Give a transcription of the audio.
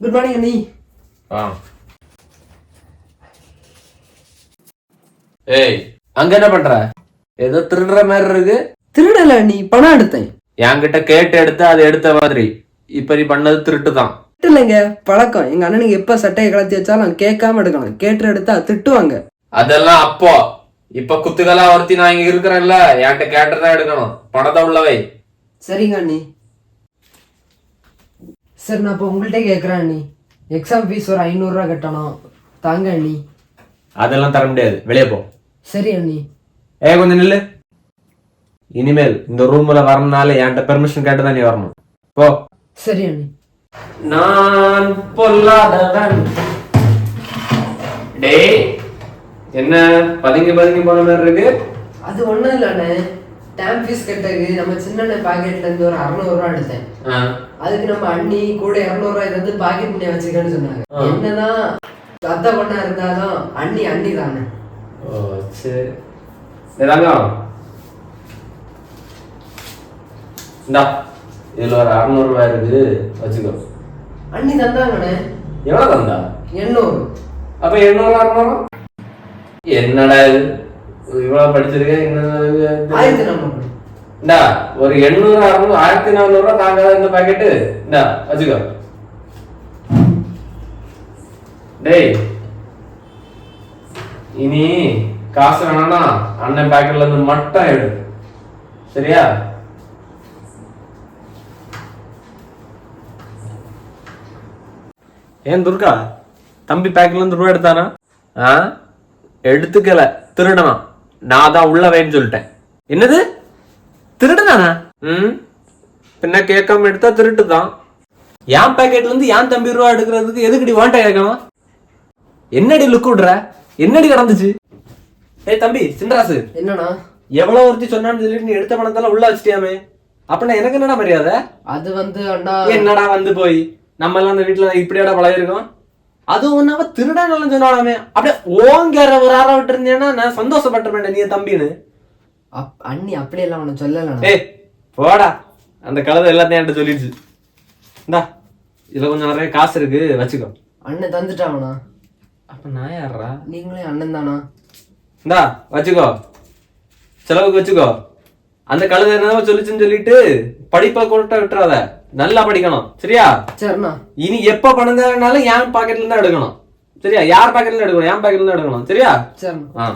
Good morning அண்ணி. ஏய், அங்க என்ன பண்ற? ஏதோ திருடுற மாதிரி இருக்கு. திருடல அண்ணி, பணம் எடுத்தேன். என்கிட்ட கேட்டு எடுத்து அதை எடுத்த மாதிரி. இப்ப நீ பண்ணது திருட்டு தான். இல்லைங்க, பழக்கம். எங்க அண்ணனுக்கு எப்ப சட்டையை கலத்தி வச்சாலும் கேட்காம எடுக்கணும். கேட்டு எடுத்தா திட்டுவாங்க. அதெல்லாம் அப்போ. இப்ப குத்துக்கலா ஒருத்தி நான் இங்க இருக்கிறேன்ல, என்கிட்ட கேட்டுதான் எடுக்கணும். பணத்தை உள்ளவை. சரிங்க அண்ணி. சரி, நான் இப்போ உங்கள்கிட்ட கேட்குறேன் அண்ணி. எக்ஸாம் ஃபீஸ் ஒரு 500 ரூபா கட்டணும். தாங்க அண்ணி. அதெல்லாம் தர முடியாது, வெளியே போ. சரி அண்ணி. கொஞ்சம் நில்லு. இனிமேல் இந்த ரூம்ல வரணும்னால என்கிட்ட பெர்மிஷன் கேட்டுதான் நீ வரணும். போ. சரி அண்ணி. நான் பொல்லாதவன். டேய், என்ன பதுங்கி பதுங்கி போன மாதிரி இருக்கு? அது ஒண்ணும் இல்லண்ணே, டேம் ஃபீஸ் கட்டக்கு நம்ம சின்ன பாக்கெட்ல இருந்து ஒரு 600 ரூபா எடுத்தேன். அதுக்கு நம்ம அண்ணி கூட 200 ரூபாய் இருந்து பாக்கெட் பண்ணி வச்சுக்கன்னு சொன்னாங்க. என்னதான் அத்தை பொண்ணா இருந்தாலும் அண்ணி அண்ணி தானே. ஓ சரி. இதாங்க இந்தா, இதுல ஒரு 600 ரூபாய் இருக்கு, வச்சுக்கோ. அண்ணி தந்தாங்கண்ணே. எவ்வளவு தந்தா? 800. அப்ப 800 600 என்னடா இது? இவ்வளவு படிச்சிருக்கேன். இந்தா ஒரு 800 600 1400 ரூபாய் தாங்காத இந்த பாக்கெட்டு. இந்தா வச்சுக்கோ. டேய், இனி காசு வேணாம்னா அண்ணன் பாக்கெட்ல இருந்து மட்டும் எடு, சரியா? ஏன் துர்கா, தம்பி பேக்கெட்ல இருந்து ரூபா எடுத்தானா? எடுத்துக்கல, திருடனா. நான் தான் உள்ள வேன்னு சொல்லிட்டேன். என்னது, திருடுதானா? பின்ன கேட்காம எடுத்தா திருட்டு தான். என் பேக்கெட்ல இருந்து என் தம்பி ரூபா எடுக்கிறதுக்கு எதுக்கடி வாண்ட கேட்கணும்? என்னடி லுக் விடுற? என்னடி நடந்துச்சு? ஏய் தம்பி சின்ராசு, என்னன்னா எவ்வளவு ஒருத்தி சொன்னான்னு சொல்லிட்டு நீ எடுத்த பணத்தெல்லாம் உள்ள வச்சிட்டியாமே, அப்படின்னா எனக்கு என்னடா மரியாதை? அது வந்து அண்ணா, என்னடா வந்து போய் நம்ம எல்லாம் இந்த வீட்டுல இப்படியாடா பழகிருக்கோம். அது ஒன்னாம திருடா நல்லா சொன்னாலுமே அப்படியே ஓங்கிற ஒரு ஆற விட்டு இருந்தேன்னா நான் சந்தோஷப்பட்டுருப்பேன் நீ தம்பின்னு. அண்ணி அப்படியெல்லாம் உன சொல்லல. ஏய் போடா, அந்த கழுதை எல்லாத்தையும் என்கிட்ட சொல்லிடுச்சு. இந்தா இதுல கொஞ்சம் நிறைய காசு இருக்கு, வச்சுக்கோ. அண்ணன் தந்துட்டாங்கண்ணா. அப்ப நான் யாரா? நீங்களே அண்ணன் தானா? இந்தா வச்சுக்கோ, செலவுக்கு வச்சுக்கோ. அந்த கழுதை என்னவோ சொல்லிச்சுன்னு சொல்லிட்டு படிப்பை கொட்ட விட்டுறாத, நல்லா படிக்கணும், சரியா? சரிண்ணா. இனி எப்ப பணம் தேவைனாலும் என் பாக்கெட்ல இருந்து எடுக்கணும், சரியா? யார் பாக்கெட்ல எடுக்கணும்? என் பாக்கெட்ல இருந்து எடுக்கணும், சரியா? சரிண்ணா.